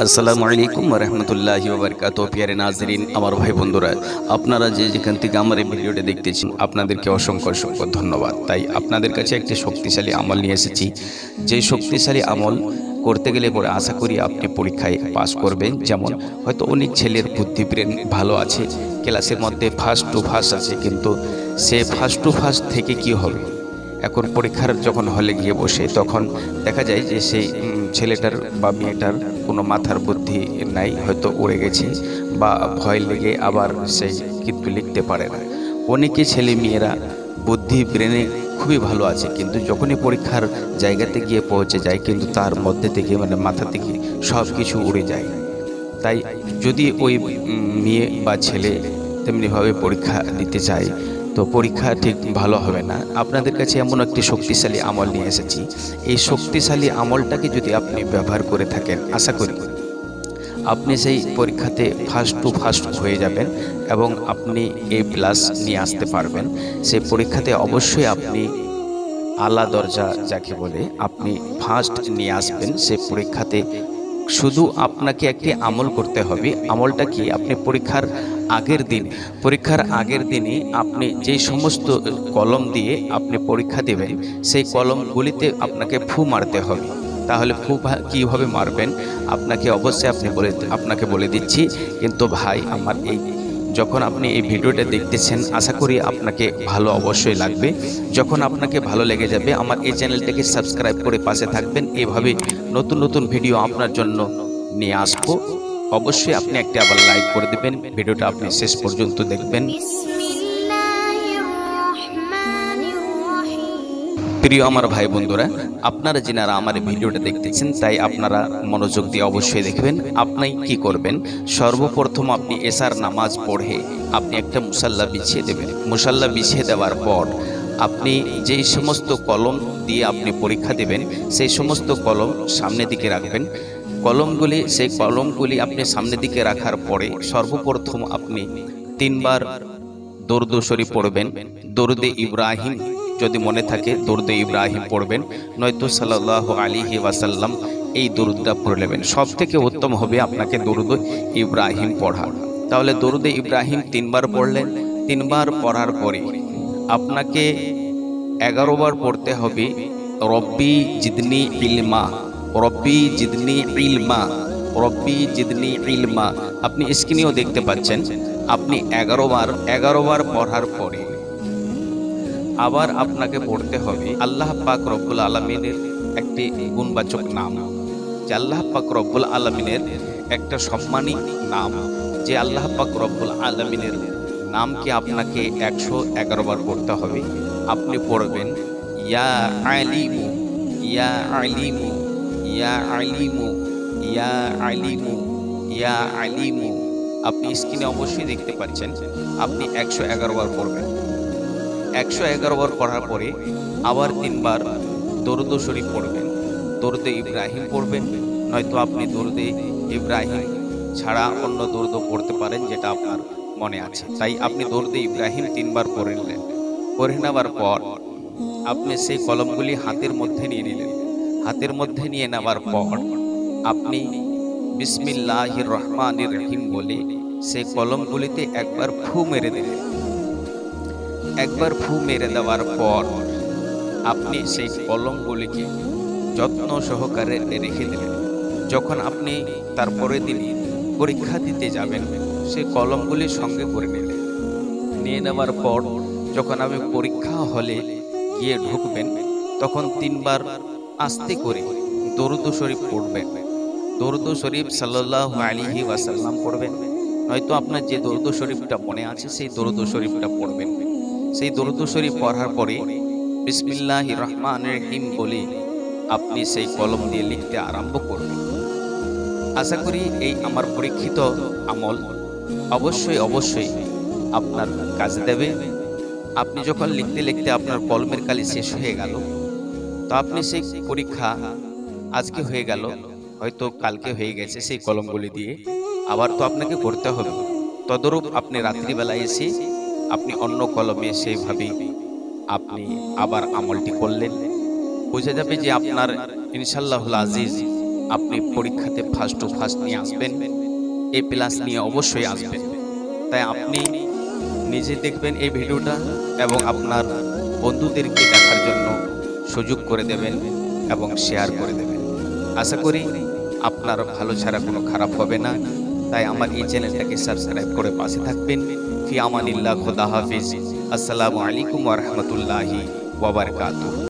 আসসালামু আলাইকুম ওয়া রাহমাতুল্লাহি ওয়া বারাকাতুহু। প্রিয় নাজরিন, আমার ভাই বন্ধুরা, আপনারা যেখান থেকে আমার এই ভিডিওটা দেখতেছেন আপনাদেরকে অসংখ্য অসংখ্য ধন্যবাদ। তাই আপনাদের কাছে একটি শক্তিশালী আমল নিয়ে এসেছি। যে শক্তিশালী আমল করতে গেলে পরে আশা করি আপনি পরীক্ষায় পাস করবেন। যেমন হয়তো অনেক ছেলের বুদ্ধি ব্রেন ভালো আছে, ক্লাসের মধ্যে ফার্স্ট টু ফার্স্ট আছে, কিন্তু সে ফার্স্ট টু ফার্স্ট থেকে কি হবে, এখন পরীক্ষার যখন হলে গিয়ে বসে তখন দেখা যায় যে সেই ছেলেটার বা মেয়েটার কোনো মাথার বুদ্ধি নাই, হয়তো উড়ে গেছে বা ভয় লেগে আবার সে কিন্তু লিখতে পারে না। অনেকে ছেলে মেয়েরা বুদ্ধি ব্রেনে খুবই ভালো আছে, কিন্তু যখনই পরীক্ষার জায়গাতে গিয়ে পৌঁছে যায় কিন্তু তার মধ্যে থেকে মাথা থেকে সব কিছু উড়ে যায়। তাই যদি ওই মেয়ে বা ছেলে তেমনিভাবে পরীক্ষা দিতে চায় তো পরীক্ষা ঠিক ভালো হবে না। আপনাদের কাছে এমন একটি শক্তিশালী আমল নিয়ে এসেছি। এই শক্তিশালী আমলটাকে যদি আপনি ব্যবহার করে থাকেন, আশা করি আপনি সেই পরীক্ষাতে ফার্স্ট টু ফার্স্ট হয়ে যাবেন এবং আপনি A+ নিয়ে আসতে পারবেন। সেই পরীক্ষাতে অবশ্যই আপনি আলা দরজা যাকে বলে আপনি ফার্স্ট নিয়ে আসবেন সেই পরীক্ষাতে। শুধু আপনাকে একটি আমল করতে হবে। আমলটা কি, আপনি পরীক্ষার আগের দিনে আপনি যেই সমস্ত কলম দিয়ে আপনি পরীক্ষা দেবেন সেই কলমগুলিতে আপনাকে ফু মারতে হবে। তাহলে ফু কীভাবে মারবেন আপনাকে বলে দিচ্ছি। কিন্তু ভাই আমার যখন আপনি এই ভিডিওটা দেখতেছেন আশা করি আপনাকে ভালো অবশ্যই লাগবে। যখন আপনাকে ভালো লেগে যাবে আমার এই চ্যানেলটাকে সাবস্ক্রাইব করে পাশে থাকবেন। এভাবে নতুন নতুন ভিডিও আপনার জন্য নিয়ে আসবো। অবশ্যই আপনি একটা আবার লাইক করে দেবেন, ভিডিওটা আপনি শেষ পর্যন্ত দেখবেন। প্রিয় আমার ভাই বন্ধুরা, আপনারা যিনারা আমার ভিডিওটা দেখতেছেন তাই আপনারা মনোযোগ দিয়ে অবশ্যই দেখবেন। আপনি কি করবেন, সর্বপ্রথম আপনি এশার নামাজ পড়ে আপনি একটা মুসাল্লা বিছিয়ে দেবেন। মুসাল্লা বিছিয়ে দেওয়ার পর আপনি যেই সমস্ত কলম দিয়ে আপনি পরীক্ষা দেবেন সেই সমস্ত কলম সামনের দিকে রাখবেন। সেই কলমগুলি আপনি সামনের দিকে রাখার পরে সর্বপ্রথম আপনি 3 বার দরুদ শরীফ পড়বেন। দরুদে ইব্রাহিম যদি মনে থাকে দরুদে ইব্রাহিম পড়বেন, নয়তো সাল্লাল্লাহু আলাইহি ওয়াসাল্লাম এই দরুদটা পড়ে নেবেন। সব থেকে উত্তম হবে আপনাকে দরুদ ইব্রাহিম পড়া। তাহলে দরুদে ইব্রাহিম 3 বার পড়লেন। 3 বার পড়ার পরে আপনাকে 11 বার পড়তে হবে রব্বি জিদনি ইলমা, রব্বি জিদনি ইলমা, রব্বি জিদনি ইলমা। আপনি স্ক্রিনেও দেখতে পাচ্ছেন। আপনি 11 বার পড়ার পরে আবার আপনাকে পড়তে হবে আল্লাহ পাক রব্বুল আলামিনের একটি গুণবাচক নাম, যে আল্লাহ পাক রব্বুল আলামিনের একটা সম্মানী নাম, যে আল্লাহ পাক রব্বুল আলামিনের নামকে আপনাকে 111 বার পড়তে হবে। আপনি পড়বেন ইয়া আলিমু, ইয়া আলিমু, ইয়া আলিমু, ইয়া আলিমু, ইয়া আলিমু। আপনি স্ক্রিনে অবশ্যই দেখতে পাচ্ছেন। আপনি 111 বার পড়বেন। 111 বার পড়ার পরে আবার 3 বার দরুদ শরীফ পড়বেন। দরুদে ইব্রাহিম পড়বেন, নয়তো আপনি দরুদে ইব্রাহিম ছাড়া অন্য দরুদ পড়তে পারেন যেটা আপনার মনে আছে। তাই আপনি দরুদে ইব্রাহিম 3 বার পড়ে নিলেন। পড়ে নেওয়ার পর আপনি সেই কলমগুলি হাতের মধ্যে নিয়ে নিলেন। হাতের মধ্যে নিয়ে নেওয়ার পর আপনি বিসমিল্লাহির রহমানির রহিম বলে সেই কলমগুলিতে একবার ফু মেরে দিলেন। একবার ফু মেরে দেওয়ার পর আপনি সেই কলমগুলিকে যত্ন সহকারে রেখে দিলেন। যখন আপনি তারপরের দিন পরীক্ষা দিতে যাবেন সেই কলমগুলি সঙ্গে করে নিলেন। নিয়ে নেওয়ার পর যখন আপনি পরীক্ষা হলে গিয়ে ঢুকবেন তখন 3 বার আস্তে করে দরুদ শরীফ পড়বেন। দরুদ শরীফ সাল্লাল্লাহু আলাইহি ওয়াসাল্লাম পড়বেন, নয়তো আপনার যে দরুদ শরীফটা মনে আছে সেই দরুদ শরীফটা পড়বেন। সেই দরুদ শরীফ পড়ার পরে বিসমিল্লাহির রহমানির রহিম বলে আপনি সেই কলম দিয়ে লিখতে আরম্ভ করবেন। আশা করি এই আমার পরীক্ষিত আমল অবশ্যই আপনার কাজে দেবে। আপনি যখন লিখতে লিখতে আপনার কলমের কালি শেষ হয়ে গেল, তো আপনি সেই পরীক্ষা আজকে হয়ে গেল, হয়তো কালকে হয়ে গেছে, সেই কলমগুলি দিয়ে আবার তো আপনাকে করতে হবে। তদরূপ আপনি রাত্রিবেলায় এসে আপনি অন্য কলমে সেইভাবে আপনি আবার আমলটি করলেন। বোঝা যাবে যে আপনার ইনশাআল্লাহুল আজিজ আপনি পরীক্ষাতে ফার্স্ট টু ফার্স্ট নিয়ে আসবেন, A+ নিয়ে অবশ্যই আসবেন। তাই আপনি নিজে দেখবেন এই ভিডিওটা এবং আপনার বন্ধুদেরকে দেখার জন্য সুযোগ করে দেবেন এবং শেয়ার করে দেবেন। আশা করি আপনার ভালো ছাড়া কোনো খারাপ হবে না। তাই আমার এই চ্যানেলটাকে সাবস্ক্রাইব করে পাশে থাকবেন। ফি আমানিল্লাহ, খোদা হাফিজ। আসসালামু আলাইকুম ওয়া রাহমাতুল্লাহি ওয়া বারাকাতুহু।